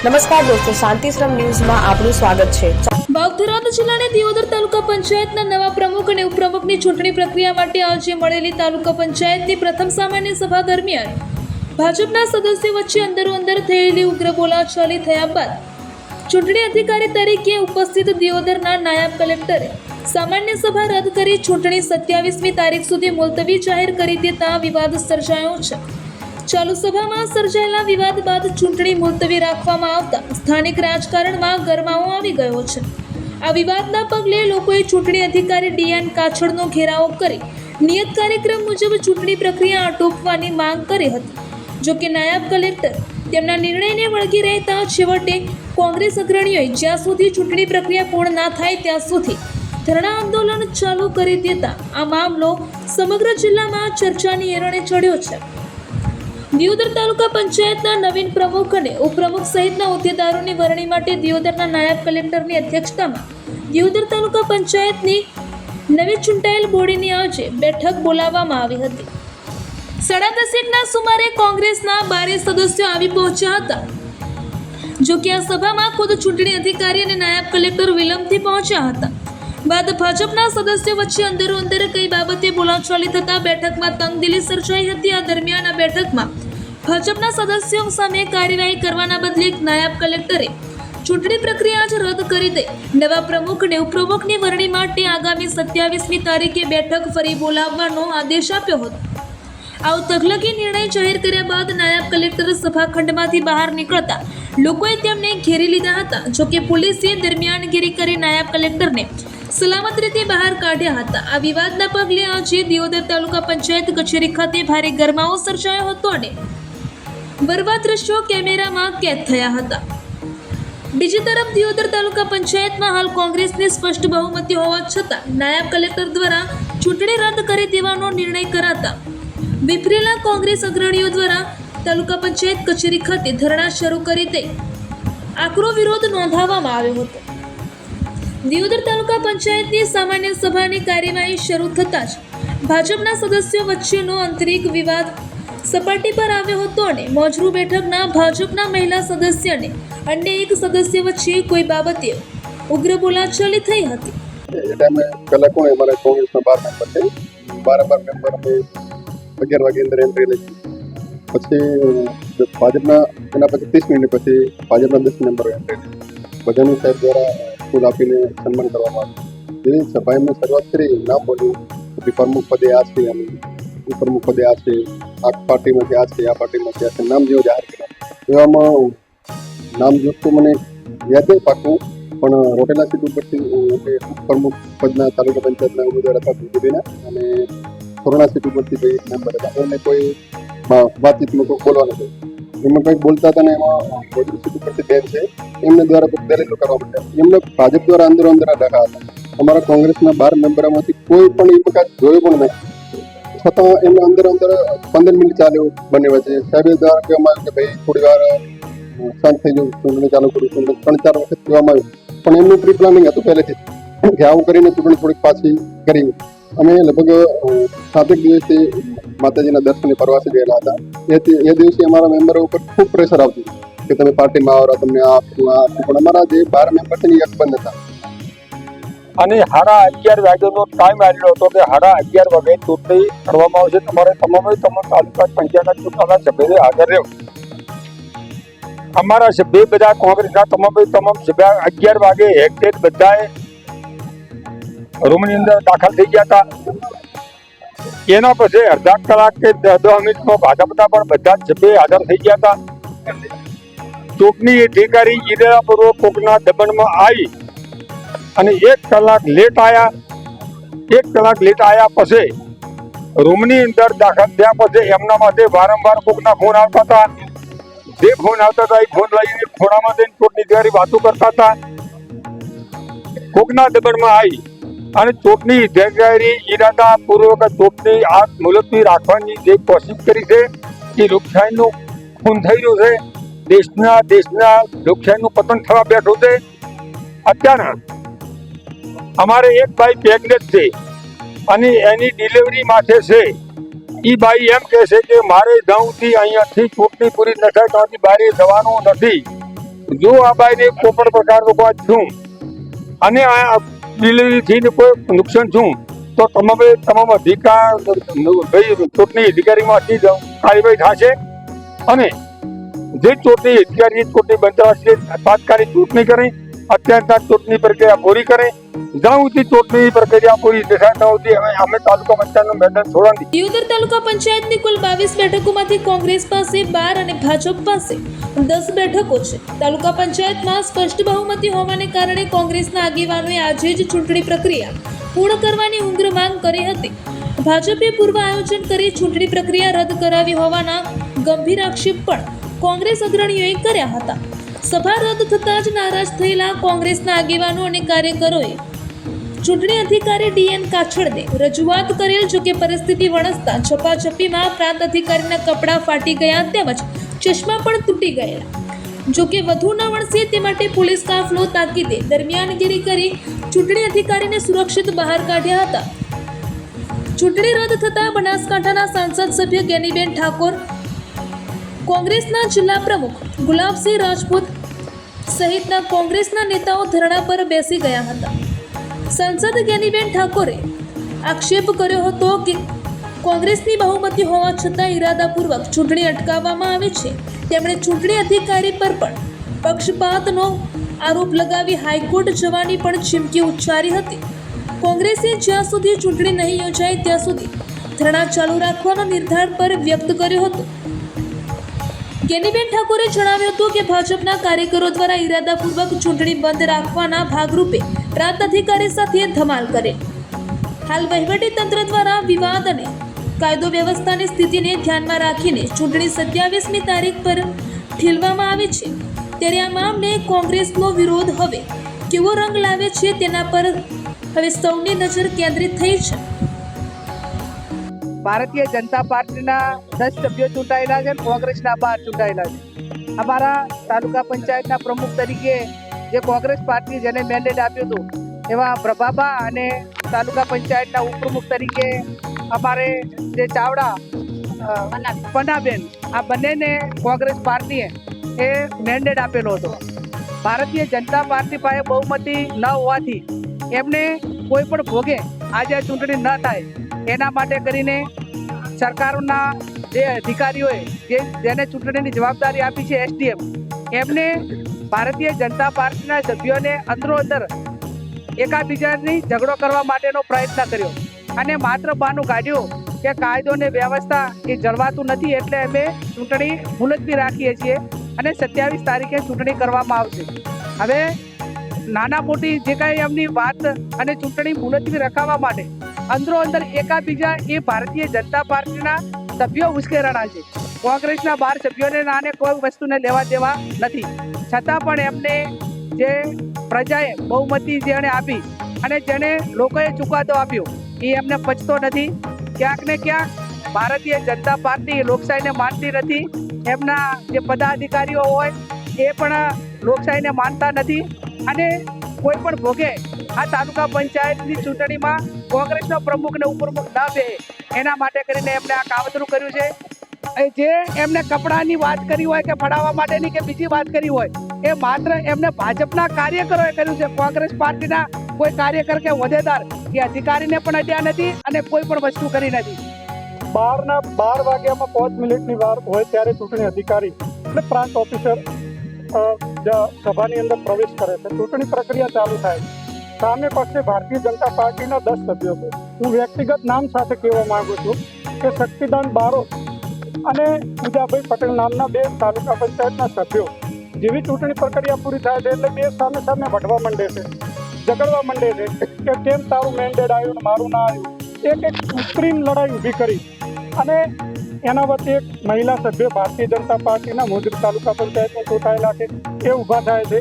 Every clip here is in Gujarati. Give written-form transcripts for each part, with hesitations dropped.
નમસ્કાર દોસ્તો, શાંતિશ્રમ ન્યૂઝમાં આપનું સ્વાગત છે। વાવથરાદ જિલ્લાની દિયોદર તાલુકા પંચાયતના નવા પ્રમુખ અને ઉપપ્રમુખની ચૂંટણી પ્રક્રિયા માટે આજે મળેલી તાલુકા પંચાયતની પ્રથમ સામાન્ય સભા દરમિયાન ભાજપના સદસ્યો વચ્ચે અંદરોઅંદર થયેલી ઉગ્ર બોલાચાલી થયા બાદ ચૂંટણી અધિકારી તરીકે ઉપસ્થિત દિયોદરના નાયબ કલેક્ટરે સામાન્ય સભા રદ કરી ચૂંટણી 27મી તારીખ સુધી મુલતવી જાહેર કરી દેતા વિવાદ સર્જાયો છે। ચાલુ સભામાં સર્જાયેલા વિવાદ બાદ ચૂંટણી મુલતવી રાખવામાં આવતા સ્થાનિક રાજકારણમાં ગરમાવો આવી ગયો છે। આ વિવાદના પગલે લોકોએ ચૂંટણી અધિકારી ડીએન કાછડનો ઘેરાવો કરી નિયત કાર્યક્રમ મુજબ ચૂંટણી પ્રક્રિયા આટોપવાની માંગ કરી હતી। જો કે નાયબ કલેક્ટર તેમના નિર્ણયને વળગી રહેતા છેવટે કોંગ્રેસ અગ્રણીઓએ જ્યાં સુધી ચૂંટણી પ્રક્રિયા પૂર્ણ ના થાય ત્યાં સુધી ધરણા આંદોલન ચાલુ કરી દેતા આ મામલો સમગ્ર જિલ્લામાં ચર્ચાની એરણે ચડ્યો છે। દિયોદર તાલુકા પંચાયતના નવીન પ્રમુખ અને ઉપપ્રમુખ સહિતના હોદ્દેદારોની વરણી માટે દિયોદરના નાયબ કલેક્ટરની અધ્યક્ષતામાં દિયોદર તાલુકા પંચાયતની નવી ચૂંટાયેલ બોડીની આજે બેઠક બોલાવવામાં આવી હતી। 10:30ના સુમારે કોંગ્રેસના 12 સદસ્યો આવી પહોંચ્યા હતા। જો કે આ સભામાં ખુદ ચૂંટણી અધિકારી અને નાયબ કલેક્ટર વિલંબથી પહોંચ્યા હતા। બાદ ભાજપના સદસ્યો વચ્ચે અંદરોઅંદર કઈ બાબતે બોલાચાલી થતા બેઠકમાં તંગદિલી સર્જાઈ હતી। આ દરમિયાન આ બેઠકમાં ભાજપના સદસ્યો સામે કાર્યવાહી કરવાના બદલે નાયબ કલેક્ટરે ચૂંટણી પ્રક્રિયા જ રદ કરી દઈ નવા પ્રમુખ અને ઉપપ્રમુખની વરણી માટે આગામી 27મી તારીખે બેઠક ફરી બોલાવવાનો આદેશ આપ્યો હતો। આવો તકલકી નિર્ણય જાહેર કર્યા બાદ નાયબ કલેક્ટર સભાખંડમાંથી બહાર નીકળતા લોકોએ તેમને ઘેરી લીધા હતા। જો કે પોલીસે દરમિયાનગીરી કરી નાયબ કલેક્ટરને સલામત રીતે બહાર કાઢ્યા હતા। આ વિવાદના પગલે આજે દિયોદર તાલુકા પંચાયત કચેરી ખાતે ભારે ગરમાવો સર્જાયો હતો અને બરબાદ દ્રશ્યો કેમેરામાં કેદ થયા હતા। બીજી તરફ દિયોદર તાલુકા પંચાયતમાં હાલ કોંગ્રેસની સ્પષ્ટ બહુમતી હોવા છતાં નાયબ કલેક્ટર દ્વારા ચૂંટણી રદ કરી દેવાનો નિર્ણય કરાતા વિફરેલા કોંગ્રેસ અગ્રણીઓ દ્વારા તાલુકા પંચાયત કચેરી ખાતે ધરણા શરૂ કરી દઈ આકરો વિરોધ નોંધાવવામાં આવ્યો હતો। દિયોદર તાલુકા પંચાયતની સામાન્ય સભાની કાર્યવાહી શરૂ થતાં જ ભાજપના સદસ્યો વચ્ચેનો આંતરિક વિવાદ સપાટી પર આવ્યો હતો અને મોજરૂ બેઠકના ભાજપના મહિલા સદસ્ય અને અન્ય એક સદસ્ય વચ્ચે કોઈ બાબતે ઉગ્ર બોલાચાલી થઈ હતી। પહેલા કોણ અમારા કોંગ્રેસના 12 મેમ્બર છે, 12 મેમ્બર અમે 11 વાગે અંદર એન્ટ્રી લઈ, પછી ભાજપના એના પછી 30 મિનિટ પછી ભાજપના 10 મેમ્બરો એન્ટ્રી લઈ, બધાની સાહેબ દ્વારા ફૂલ આપીને સન્માન કરવામાં આવ્યું। જેવી સભાએ મેં શરૂઆત કરી, નામ બોલ્યું કે પ્રમુખ પદે આ છે અને ઉપપ્રમુખ પદે આ છે, આ પાર્ટીમાંથી આ છે, આ પાર્ટીમાંથી આ છે, નામ જેવો જાહેર કર્યા। એવામાં નામ જોતું મને યાદ નહીં પાકું, પણ રોટેલા સીટ ઉપરથી ઉપપ્રમુખ પદના તાલુકા પંચાયતના ઉમેદવાર હતા બીજેપીના, અને કોરોના સીટ ઉપરથી બે મેમ્બર હતા। એમને કોઈ વાતચીતમાં કોઈ બોલવા નથી, એમાં કંઈક બોલતા હતા ને એમાં મોજરી સીટ ઉપરથી બેન છે એમને દ્વારા કોઈ દલીલો કરવા માંડ્યા। એમને ભાજપ દ્વારા અંદરો અંદર ડખા હતા। અમારા કોંગ્રેસના 12 મેમ્બરોમાંથી કોઈ પણ એ વખત જોયું પણ નહીં, છતાં એમને અંદર 15 મિનિટ ચાલ્યું બંને વચ્ચે। સાહેબ દ્વારા કહેવામાં આવ્યું કે ભાઈ થોડી વાર શાંત થઈ જવું, ચૂંટણી ચાલુ કરું। ચૂંટણી 3-4 વખત કહેવામાં આવ્યું, પણ એમનું પ્રી પ્લાનિંગ હતું પહેલેથી કે આવું કરીને ચૂંટણી થોડીક પાછી કરી। અમે લગભગ 7 દિવસથી માતાજીના દર્શને પ્રવાસે ગયેલા હતા। એ દિવસે અમારા મેમ્બરો ઉપર ખૂબ પ્રેશર આવતું કે તમે પાર્ટીમાં આવો, તમને આ પણ અમારા જે 12 મેમ્બર છે ને એક બંધ હતા। અને 11:30 વાગ્યાનો ટાઈમ આવેલો હતો કે 11:30 વાગે ચૂંટણી કરવામાં આવશે, તમારે તમામ તાલુકા પંચાયતના ચૂંટવાના સભ્યોએ હાજર રહેવું। અમારા સભ્ય બધા કોંગ્રેસના તમામ સભ્ય 11 વાગે હેક્ટેર બધાએ રૂમની અંદર દાખલ થઈ ગયા હતા। એના પછી અડધા કલાક કે 10 મિનિટમાં ભાજપના પણ બધા જ સભ્યો હાજર થઈ ગયા હતા। ચૂંટણી અધિકારી ઈરાદાપૂર્વક કોકના દબાણમાં આવી અને 1 કલાક લેટ આવ્યા પછી રૂમની અંદર દાખલ થયા પછી એમના માટે વારંવાર કોકના ફોન આવતા હતા। જે ફોન આવતા હતા એ ફોન લઈને ખોણામાં જઈને ચૂંટણી અધિકારી વાતો કરતા હતા। કોકના દબાણમાં આવી અને ચૂંટણી અધિકારી ઈરાદાપૂર્વક ચૂંટણી આ મુલતવી રાખવાની જે કોશિશ કરી છે એ લોકશાહીનું ખૂન થઈ રહ્યું છે। દેશના લોકશાહીનું પતન થવા બેઠું છે। અત્યારે અમારે એક ભાઈ પ્રેગ્નેન્ટ છે અને એની ડિલિવરી માટે છે। એ ભાઈ એમ કહે છે કે મારે ગામથી અહીંયાથી ચૂંટણી પૂરી ન થાય ત્યાંથી બહાર જવાનું નથી, જો આ બાઈને કોઈ પણ પ્રકારનો કોઈ છું અને આ ડિલિવરીથી ને કોઈ નુકસાન છું તો તમામ અધિકાર ચૂંટણી અધિકારીમાંથી કાર્યવાહી થશે અને જે ચૂંટણી અધિકારી ચૂંટણી બંધાવશે તાત્કાલિક ચૂંટણી કરી અત્યારના ચૂંટણી પ્રક્રિયા પૂરી કરે જ્યાં સુધી ચૂંટણી પ્રક્રિયા પૂરી થાય ત્યાં સુધી અમે તાલુકા પંચાયતનું મેદાન છોડવાની. દિયોદર તાલુકા પંચાયતની કુલ 22 બેઠકોમાંથી કોંગ્રેસ પાસે 12 અને ભાજપ પાસે 10 બેઠકો છે. તાલુકા પંચાયતમાં સ્પષ્ટ બહુમતી હોવાને કારણે કોંગ્રેસના આગેવાનોએ આજે જ ચૂંટણી પ્રક્રિયા પૂર્ણ કરવાની ઉગ્ર માંગ કરી હતી. ભાજપે પૂર્વ આયોજન કરી ચૂંટણી પ્રક્રિયા રદ કરાવી હોવાના ગંભીર આક્ષેપ પણ કોંગ્રેસ અગ્રણીઓએ કર્યા હતા. સભા રદ થતાં જ નારાજ થયેલા કોંગ્રેસના આગેવાનો અને કાર્યકરોએ ચૂંટણી અધિકારી ડીએન કાછડને રજૂઆત કરેલ. જોકે પરિસ્થિતિ વણસતા ઝપાઝપીમાં પ્રાંત અધિકારીના કપડાં ફાટી ગયા તેમજ ચશ્મા પણ તૂટી ગયેલા. જોકે વધુ ન વણસે તે માટે પોલીસ કાફલો તાકીદે દરમિયાનગીરી કરી ચૂંટણી અધિકારીને સુરક્ષિત બહાર કાઢ્યા હતા. ચૂંટણી રદ થતાં બનાસકાંઠાના સાંસદ સભ્ય જ્ઞાનીબેન ઠાકોર, કોંગ્રેસના જિલ્લા પ્રમુખ ગુલાબસિંહ રાજપૂત સહિતના કોંગ્રેસના નેતાઓ ધરણા પર બેસી ગયા હતા. સાંસદ જ્ઞાનીબેન ઠાકોરે આક્ષેપ કર્યો હતો કે કોંગ્રેસની બહુમતી હોવા છતાં ઇરાદાપૂર્વક ચૂંટણી અટકાવવામાં આવે છે. તેમણે ચૂંટણી અધિકારી પર પણ પક્ષપાતનો આરોપ લગાવી હાઈકોર્ટ જવાની પણ ચીમકી ઉચ્ચારી હતી. કોંગ્રેસે જ્યાં સુધી ચૂંટણી નહીં યોજાય ત્યાં સુધી ધરણા ચાલુ રાખવાનો નિર્ધાર પર વ્યક્ત કર્યો હતો. જ્ઞાનીબેન ઠાકોરે જણાવ્યું હતું કે ભાજપના કાર્યકરો દ્વારા ઇરાદાપૂર્વક ચૂંટણી બંધ રાખવાના ભાગરૂપે પ્રાંત અધિકારી સાથે ધમાલ કરે. હાલ વહીવટી તંત્ર દ્વારા વિવાદ અને કાયદો વ્યવસ્થાની સ્થિતિને ધ્યાનમાં રાખીને ચૂંટણી 27મી તારીખ પર ઠેલવામાં આવે છે. ત્યારે આ મામલે કોંગ્રેસનો વિરોધ હવે કેવો રંગ લાવે છે તેના પર હવે સૌની નજર કેન્દ્રિત થઈ છે. ભારતીય જનતા પાર્ટીના 10 સભ્યો ચૂંટાયેલા છે, કોંગ્રેસના 12 ચૂંટાયેલા છે. અમારા તાલુકા પંચાયતના પ્રમુખ તરીકે જે કોંગ્રેસ પાર્ટી જેને મેન્ડેટ આપ્યું હતું એવા પ્રભાબા અને તાલુકા પંચાયતના ઉપપ્રમુખ તરીકે અમારે જે ચાવડા પનાબેન, આ બંનેને કોંગ્રેસ પાર્ટીએ એ મેન્ડેટ આપેલો હતો. ભારતીય જનતા પાર્ટી પાસે બહુમતી ન હોવાથી એમને કોઈ પણ ભોગે આજે ચૂંટણી ન થાય એના માટે કરીને સરકારના જે અધિકારીઓએ જેને ચૂંટણીની જવાબદારી આપી છે એસડીએમ, એમને ભારતીય જનતા પાર્ટીના સભ્યોને અંદરોઅંદર એકાબીજાની ઝઘડો કરવા માટેનો પ્રયત્ન કર્યો અને માત્ર બહાનું કાઢ્યું કે કાયદો અને વ્યવસ્થા એ જળવાતું નથી, એટલે અમે ચૂંટણી મુલતવી રાખીએ છીએ અને 27 તારીખે ચૂંટણી કરવામાં આવશે. હવે નાના મોટી જે કાંઈ એમની વાત અને ચૂંટણી મુલતવી રખાવવા માટે અંદરો અંદર એકાબીજા એ ભારતીય જનતા પાર્ટીના સભ્યો ઉશ્કેરણા છે. કોંગ્રેસના 12 સભ્યોને નાને કોઈ વસ્તુને લેવા દેવા નથી, છતાં પણ એમને જે પ્રજાએ બહુમતી જેણે આપી અને જેને લોકોએ ચુકાદો આપ્યો એ એમને પચતો નથી. ક્યાંક ને ક્યાંક ભારતીય જનતા પાર્ટી લોકશાહીને માનતી નથી. એમના જે પદાધિકારીઓ હોય એ પણ લોકશાહીને માનતા નથી અને કોઈ પણ ભોગે આ તાલુકા પંચાયતની ચૂંટણીમાં કોંગ્રેસનો પ્રમુખ ને ઉપપ્રમુખ ના બે એના માટે કરીને એમને આ કાવતરું કર્યું છે. જે એમને કપડાની વાત કરી હોય કે ફડાવવા માટેની કે બીજી વાત કરી હોય એ માત્ર એમને ભાજપના કાર્યકરોએ કર્યું છે. કોંગ્રેસ પાર્ટીના કોઈ કાર્યકર કે હોદ્દેદાર કે અધિકારીને પણ અડ્યા નથી અને કોઈ પણ વસ્તુ કરી નથી. 12 વાગ્યામાં 5 મિનિટની વાર હોય ત્યારે ચૂંટણી અધિકારી એટલે પ્રાંત ઓફિસર સભાની અંદર પ્રવેશ કરે છે. ચૂંટણી પ્રક્રિયા ચાલુ થાય. સામે પક્ષે ભારતીય જનતા પાર્ટીના 10 સભ્યો છે. હું વ્યક્તિગત નામ સાથે કહેવા માંગુ છું કે શક્તિદાન બારોટ અને પૂજાભાઈ પટેલ નામના 2 તાલુકા પંચાયતના સભ્યો જેવી ચૂંટણી પ્રક્રિયા પૂરી થાય છે એટલે 2 સામે સામે વઢવા માંડે છે, ઝઘડવા માંડે છે કે કેમ તારું મેન્ડેટ આવ્યું ને મારું ના આવ્યું. એક કૃત્રિમ લડાઈ ઊભી કરી અને એના વચ્ચે એક મહિલા સભ્ય ભારતીય જનતા પાર્ટીના મોજરી તાલુકા પંચાયતમાં ચૂંટાયેલા છે એ ઊભા થાય છે.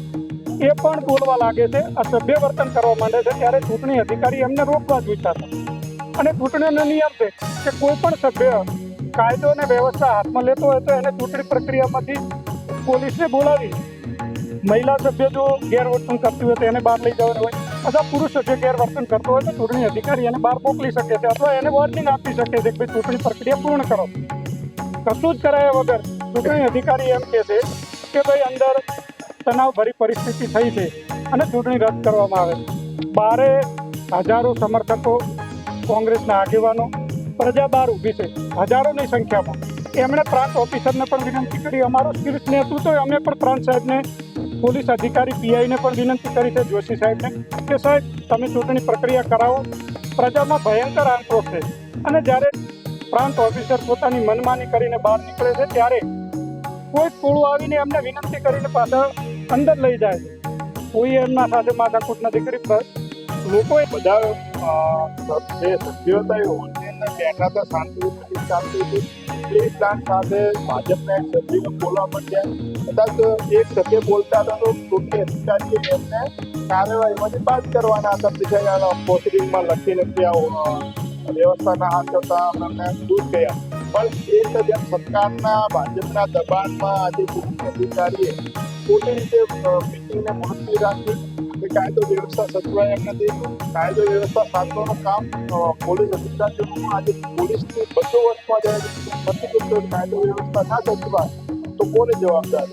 એ પણ બોલવા લાગે છે, અસભ્ય વર્તન કરવા માંડે છે. ત્યારે ચૂંટણી અધિકારી એમને રોકવા જ વિચારતા અને ચૂંટણીનો નિયમ છે કે કોઈ પણ સભ્ય કાયદો અને વ્યવસ્થા હાથમાં લેતો હોય તો એને ચૂંટણી પ્રક્રિયામાંથી પોલીસને બોલાવી મહિલા સભ્ય જો ગેરવર્તન કરતી હોય તો એને બહાર લઈ જવાનું હોય અથવા પુરુષ સભ્ય ગેરવર્તન કરતો હોય તો ચૂંટણી અધિકારી એને બહાર મોકલી શકે છે અથવા એને વોર્નિંગ આપી શકે છે કે ભાઈ ચૂંટણી પ્રક્રિયા પૂર્ણ કરો. કશું જ કરાયા વગર ચૂંટણી અધિકારી એમ કહે છે કે ભાઈ અંદર તણાવભરી પરિસ્થિતિ થઈ છે અને ચૂંટણી રદ કરવામાં આવે. બારે હજારો સમર્થકો, કોંગ્રેસના આગેવાનો, પ્રજા બહાર ઊભી છે હજારોની સંખ્યામાં. એમણે પ્રાંત ઓફિસરને પણ વિનંતી કરી, અમારો શીર્ષ નેતૃત્વ અમે પણ પ્રાંત સાહેબને, પોલીસ અધિકારી પીઆઈને પણ વિનંતી કરી છે, જોશી સાહેબને, કે સાહેબ તમે ચૂંટણી પ્રક્રિયા કરાવો. પ્રજામાં ભયંકર આક્રોશ છે અને જ્યારે પ્રાંત ઓફિસર પોતાની મનમાની કરીને બહાર નીકળે છે ત્યારે કોઈ ટોળું આવીને એમને વિનંતી કરીને પાછા અંદર લઈ જાય છે. કોઈ એમના સાથે માથાકૂટ નથી કરી. લોકોએ બધા જે સભ્યો હતા એ હોલની અંદર બેઠા હતા, શાંતિથી ચાલતું હતું. એ પ્લાન સાથે ભાજપના એક સભ્યને બોલવા માંડ્યા. કદાચ એક સભ્ય બોલતા હતા તો ચૂંટણી અધિકારીએ એમને કાર્યવાહીમાંથી બાદ કરવાના હતા. બીજા પ્રોસિડિંગમાં લખી વ્યવસ્થાના હાથ કરતા એમને દૂર ગયા. પણ એ તો જેમ સરકારના ભાજપના દબાણમાં આજે ચૂંટણી અધિકારીએ ખોટી રીતે મિટિંગને મુલતવી રાખી કે કાયદો વ્યવસ્થા સચવાય એમ નથી. કાયદો વ્યવસ્થા સાચવાનું કામ પોલીસ અધિકારીઓનું. આજે પોલીસની બંદોબસ્તમાં જાય નથી. કાયદો વ્યવસ્થા ના સચવાય તો કોને જવાબદાર?